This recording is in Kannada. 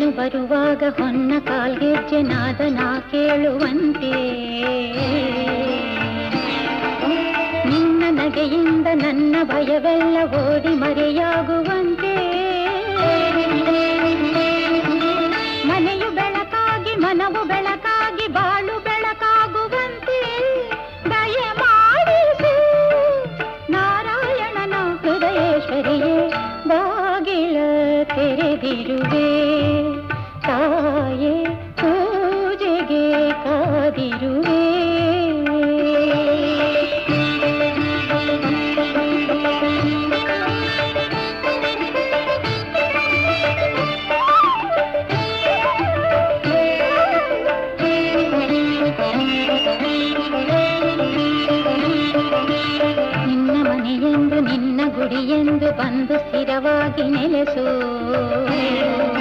ನೀನು ಬರುವಾಗ ಹೊನ್ನ ಕಾಲ್ಗೆಜ್ಜೆ ನಾದನ ಕೇಳುವಂತೆ, ನಿನ್ನ ನಗೆಯಿಂದ ನನ್ನ ಭಯವೆಲ್ಲ ಓಡಿ ಮರೆಯಾಗುವಂತೆ, ಮನೆಯು ಬೆಳಕಾಗಿ ಮನವು ಬೆಳಕಾಗಿ ಬಾಳು ಬೆಳಕಾಗುವಂತೆ ದಯಮಾಡಿಸು ನಾರಾಯಣನ ಹೃದಯೇಶ್ವರಿಯೇ. ಬಾಗಿಲ ತೆರೆದಿರುವೆ ತಾಯೇ, ಪೂಜೆಗೆ ಕಾದಿರುವೆ. ನಿನ್ನ ಮನೆಯೆಂದು ನಿನ್ನ ಗುಡಿಯೆಂದು ಬಂದು ಸ್ಥಿರವಾಗಿ ನೆಲೆಸು.